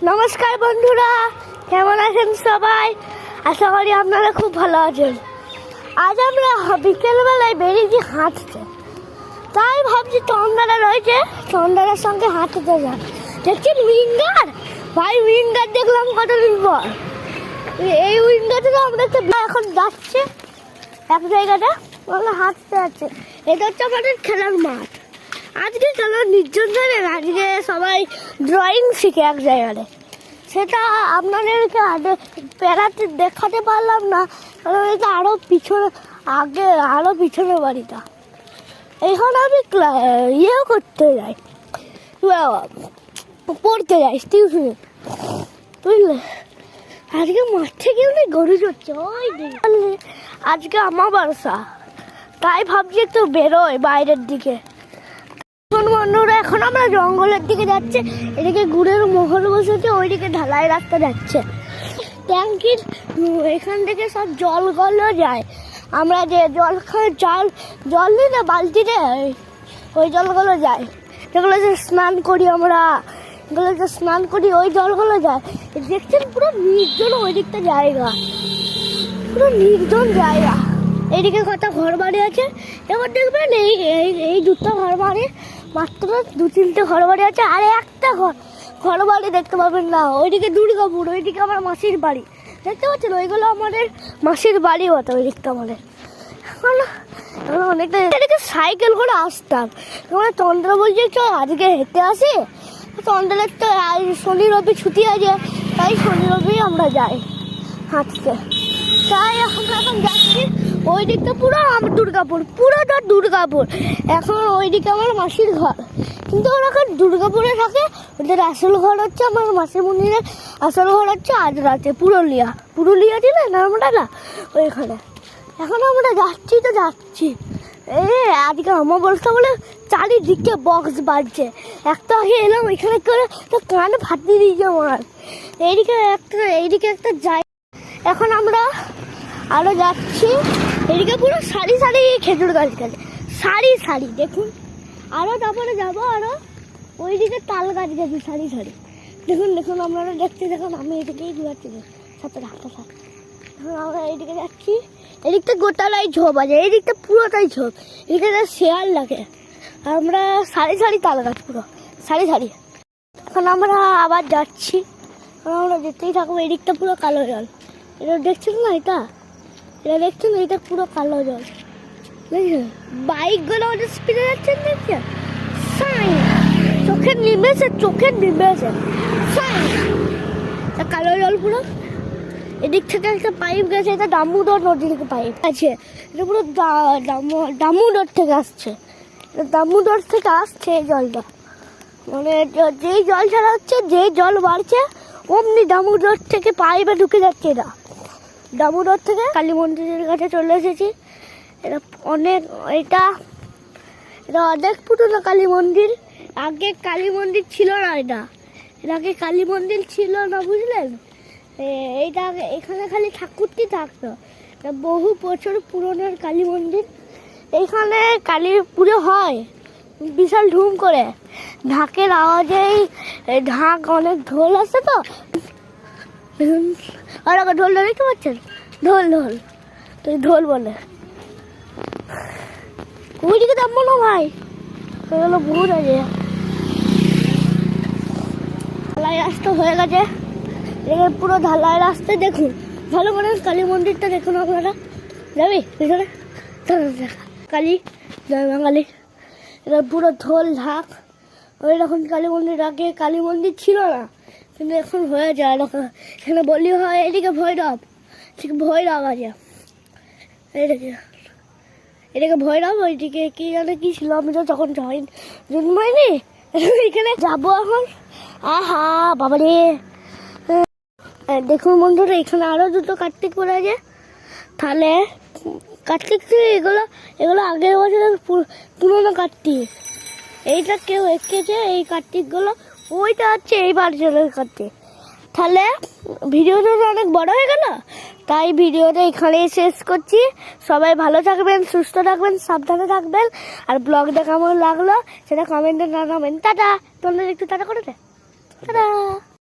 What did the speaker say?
নমস্কার বন্ধুরা, কেমন আছেন সবাই? আশা করি আপনারা খুব ভালো আছেন। আজ আমরা বিকেলবেলায় বেরিয়েছি হাঁটতে, তাই ভাবছি তন্দারা রয়েছে, তন্দারার সঙ্গে হাঁটতে যান। দেখছেন উইঙ্গার, ভাই উইঙ্গার দেখলাম কতদিন পর। এই উইঙ্গারটা আমরা এখন যাচ্ছে এক জায়গাটা, আমরা হাঁটতে যাচ্ছে। এটা হচ্ছে আমাদের খেলার মাঠ। আজকে খেলার নির্জন জানেন, আজকে সবাই ড্রয়িং শিখে এক জায়গায়। সেটা আপনাদেরকে পেরাতে দেখাতে পারলাম না, কারণ এটা আরও পিছনে, আগে আরও পিছনে বাড়িটা। এখন আমি ইয়েও করতে যাই, পড়তে যাই টিউশনে, বুঝলে। আজকে মাঠ থেকে গরু চড়ছে, ওই আজকে আমাবস্যা, তাই ভাবছি একটু বেরোয় বাইরের দিকে। বন্ধুরা, এখন আমরা জঙ্গলের দিকে যাচ্ছে। এদিকে গুড়ের মহল বসেছে, ওইদিকে ঢালাই রাস্তা যাচ্ছে। ট্যাঙ্কির এখান থেকে সব জলগুলো যায়। আমরা যে জল খাই, জল নিই না বালতিতে, ওই জলগুলো যায়, যেগুলো যে স্নান করি আমরা, এগুলো যে স্নান করি ওই জলগুলো যায়। দেখছেন পুরো নির্জন ওই দিকটা জায়গা, পুরো নির্জন জায়গা। এইদিকে কত ঘর বাড়ি আছে। এবার দেখবেন এই দুটো ঘর বাড়ি, মাত্র 2-3টে ঘর বাড়ি আছে, আর একটা ঘর বাড়ি দেখতে পাবেন না। ওইদিকে দুর্গাপুর, ওইদিকে আমার মাসির বাড়ি দেখতে পাচ্ছেন, ওইগুলো আমাদের মাসির বাড়ি হতো ওই দিকটা আমাদের। এখন অনেকটা এদিকে সাইকেল করে আসতাম। আমরা চন্দ্র বলছে চল আজকে হেঁটে আসি, চন্দ্রের তো শনি রবি ছুটি আছে, তাই শনি রবি আমরা যাই হাঁটতে। তাই এখন যাচ্ছি ওই দিকটা, পুরো আমার দুর্গাপুর, পুরোটা দুর্গাপুর। এখন ওই দিকে আমার মাসির ঘর, কিন্তু ওরা এখন দুর্গাপুরে থাকে। ওদের আসল ঘর হচ্ছে, আমার মাসির মন্দিরের আসল ঘর হচ্ছে আজ রাতে পুরুলিয়া দিলে নামটা না, ওইখানে। এখন আমরা যাচ্ছি আজকে আমাবস্যা বলে চারিদিকে বক্স বাজছে। একটা আগে এলাম, ওইখানে করে তো কান ফাটিয়ে দিয়েছে আমার। এইদিকে একটা যাই। এখন আমরা আরো যাচ্ছি, এদিকে পুরো সারি খেজুর গাছ গেছে, সারি দেখুন। আরো তারপরে যাবো, আরো ওইদিকে তাল গাছ গেছে সারি। দেখুন আপনারা দেখতে, দেখুন আমি এদিকেই ঘুরাচ্ছি সাথে ঢাকা থাক। এখন আমরা এইদিকে যাচ্ছি, এদিকটা গোটালাই ঝোপ আছে, এইদিকটা পুরোটাই ঝোপ, এদিকে শেয়াল লাগে। আমরা সারি তাল গাছ, পুরো সারি। এখন আমরা আবার যাচ্ছি, আমরা যেতেই থাকবো। এদিকটা পুরো কালো জল, এটা দেখছেন না, এটা দেখছেন, এটা পুরো কালো জল, বুঝলেন। বাইকগুলো ওদের স্পিডে যাচ্ছেন, দেখছেন, চোখের নিমেছে কালো জল পুরো। এদিক থেকে একটা পাইপ গেছে, এটা দামোদর নদী থেকে পাইপ আছে, এটা পুরো দামোদর থেকে আসছে, দামোদর থেকে আসছে এই জলটা। মানে যেই জল ছাড়া হচ্ছে, যেই জল বাড়ছে, অমনি দামোদর থেকে পাইপে ঢুকে যাচ্ছে। এটা দামোদর থেকে কালী মন্দিরের কাছে চলে এসেছি। এটা এটা অনেক পুরনো কালী মন্দির। আগে কালী মন্দির ছিল না, এর আগে কালী মন্দির ছিল না, বুঝলেন। এইটা এখানে খালি ঠাকুরটি থাকতো, বহু বছর পুরনো কালী মন্দির। এইখানে কালী পুজো হয় বিশাল ধুম করে, ঢাকের আওয়াজেই, ঢাক অনেক ঢোল আছে তো, আর আগে ঢোলটা দেখতে পাচ্ছেন, ঢোল বলে। ওইদিকে যাবো না ভাই, ওগুলো বহুত আছে। ঢালাই রাস্তা হয়ে গেছে, পুরো ঢালাই রাস্তা। দেখুন ভালো করে কালী মন্দিরটা দেখুন আপনারা, যাবি ভিতরে কালী, জয় বাঙালি। এটা পুরো ঢোল ঢাক, ওই রকম কালী মন্দির। আগে কালী মন্দির ছিল না, কিন্তু এখন হয়ে যায় এরকম। এখানে বলি হয়, এদিকে ভৈরব আছে, এদিকে ভৈরব, ওইদিকে কি জানে কি ছিল, আমি তো তখন জন্মাইনি। এখানে যাবো এখন, আহা বাবারে। দেখুন বন্ধুরা, এখানে আরো দুটো কার্তিক পড়ে আছে। তাহলে কার্তিক এগুলো আগের বছরের পুরোনো কার্তিক। এইটা কেউ এঁকেছে, এই কার্তিকগুলো। ওইটা হচ্ছে এইবার জলের কার্তিক। তাহলে ভিডিওটা তো অনেক বড় হয়ে গেল, তাই ভিডিওটা এখানেই শেষ করছি। সবাই ভালো থাকবেন, সুস্থ থাকবেন, সাবধানে থাকবেন। আর ব্লগটা কেমন লাগলো সেটা কমেন্টে জানাবেন। টাটা, তোমাদের একটু টাটা করে দে, টাটা।